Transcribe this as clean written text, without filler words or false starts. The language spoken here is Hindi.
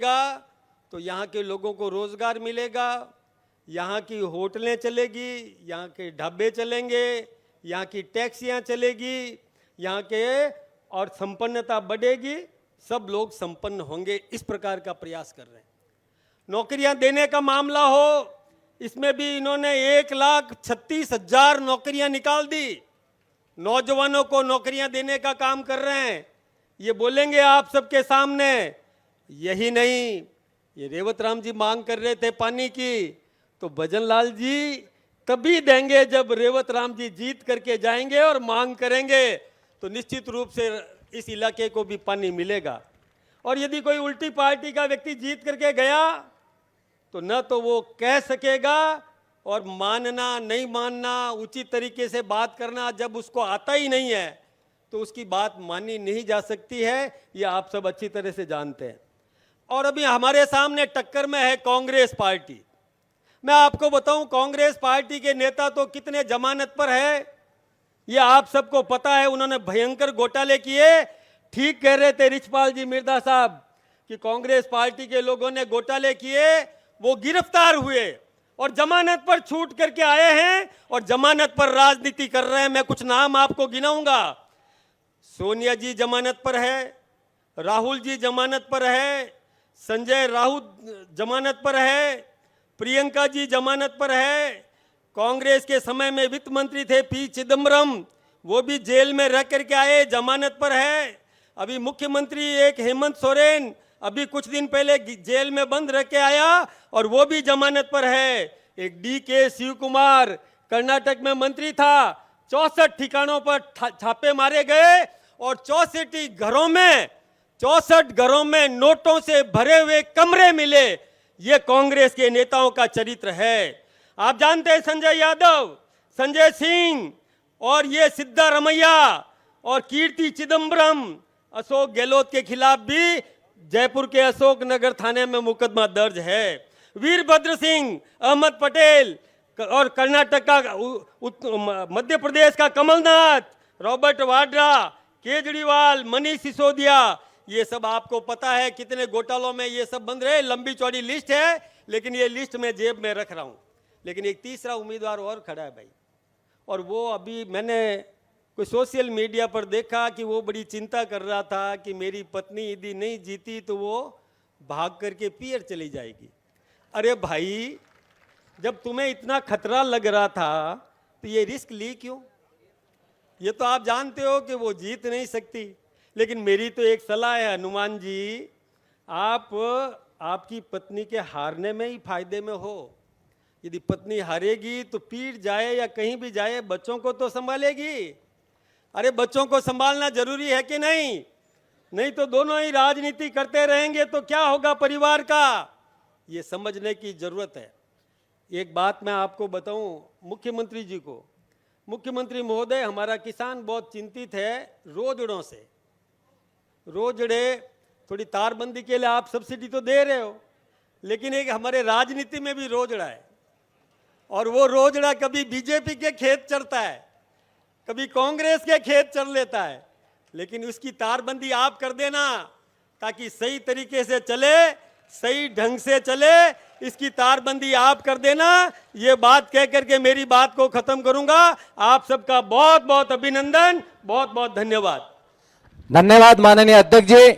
बढ़ेगा तो यहाँ के लोगों को रोजगार मिलेगा, यहाँ की होटलें चलेगी, यहाँ के ढाबे चलेंगे, यहाँ की टैक्सियाँ चलेगी, यहाँ के और संपन्नता बढ़ेगी, सब लोग संपन्न होंगे। इस प्रकार का प्रयास कर रहे हैं। नौकरियां देने का मामला हो, इसमें भी इन्होंने 1,36,000 नौकरियां निकाल दी। नौजवानों को नौकरियां देने का काम कर रहे हैं। ये बोलेंगे आप सबके सामने। यही नहीं, ये रेवत राम जी मांग कर रहे थे पानी की, तो भजन लाल जी तभी देंगे जब रेवत राम जी जीत करके जाएंगे और मांग करेंगे, तो निश्चित रूप से इस इलाके को भी पानी मिलेगा। और यदि कोई उल्टी पार्टी का व्यक्ति जीत करके गया तो न तो वो कह सकेगा, और मानना नहीं मानना, उचित तरीके से बात करना जब उसको आता ही नहीं है तो उसकी बात मानी नहीं जा सकती है। ये आप सब अच्छी तरह से जानते हैं। और अभी हमारे सामने टक्कर में है कांग्रेस पार्टी। मैं आपको बताऊं, कांग्रेस पार्टी के नेता तो कितने जमानत पर है ये आप सबको पता है। उन्होंने भयंकर घोटाले किए। ठीक कह रहे थे रिछपाल जी मिर्दा साहब कि कांग्रेस पार्टी के लोगों ने घोटाले किए, वो गिरफ्तार हुए और जमानत पर छूट करके आए हैं और जमानत पर राजनीति कर रहे हैं। मैं कुछ नाम आपको गिनाऊंगा। सोनिया जी जमानत पर है, राहुल जी जमानत पर है, संजय राउत जमानत पर है, प्रियंका जी जमानत पर है। कांग्रेस के समय में वित्त मंत्री थे पी चिदम्बरम, वो भी जेल में रह करके आए, जमानत पर है। अभी मुख्यमंत्री एक हेमंत सोरेन अभी कुछ दिन पहले जेल में बंद रह के आया और वो भी जमानत पर है। एक DK शिव कुमार कर्नाटक में मंत्री था, 64 ठिकानों पर छापे मारे गए और 64 घरों में नोटों से भरे हुए कमरे मिले। ये कांग्रेस के नेताओं का चरित्र है। आप जानते हैं संजय यादव, संजय सिंह और ये सिद्धारमैया और कीर्ति चिदम्बरम, अशोक गहलोत के खिलाफ भी जयपुर के अशोक नगर थाने में मुकदमा दर्ज है। वीरभद्र सिंह, अहमद पटेल और कर्नाटक का मध्य प्रदेश का कमलनाथ, रॉबर्ट वाड्रा, केजरीवाल, मनीष सिसोदिया, ये सब आपको पता है कितने घोटालों में ये सब बंद रहे। लंबी चौड़ी लिस्ट है, लेकिन ये लिस्ट मैं जेब में रख रहा हूं। लेकिन एक तीसरा उम्मीदवार और खड़ा है भाई, और वो अभी मैंने कोई सोशल मीडिया पर देखा कि वो बड़ी चिंता कर रहा था कि मेरी पत्नी यदि नहीं जीती तो वो भाग करके पीयर चली जाएगी। अरे भाई, जब तुम्हें इतना खतरा लग रहा था तो ये रिस्क ली क्यों? ये तो आप जानते हो कि वो जीत नहीं सकती। लेकिन मेरी तो एक सलाह है हनुमान जी, आप आपकी पत्नी के हारने में ही फायदे में हो। यदि पत्नी हारेगी तो पीट जाए या कहीं भी जाए, बच्चों को तो संभालेगी। अरे बच्चों को संभालना जरूरी है कि नहीं? नहीं तो दोनों ही राजनीति करते रहेंगे तो क्या होगा परिवार का? ये समझने की जरूरत है। एक बात मैं आपको बताऊं, मुख्यमंत्री जी को, मुख्यमंत्री महोदय, हमारा किसान बहुत चिंतित है रोजड़ों से। रोजड़े थोड़ी तारबंदी के लिए आप सब्सिडी तो दे रहे हो, लेकिन एक हमारे राजनीति में भी रोजड़ा है, और वो रोजड़ा कभी बीजेपी के खेत चढ़ता है, कभी कांग्रेस के खेत चढ़ लेता है। लेकिन उसकी तारबंदी आप कर देना ताकि सही तरीके से चले, सही ढंग से चले, इसकी तारबंदी आप कर देना। ये बात कह करके मेरी बात को खत्म करूंगा। आप सबका बहुत बहुत अभिनंदन, बहुत बहुत धन्यवाद। धन्यवाद माननीय अध्यक्ष जी।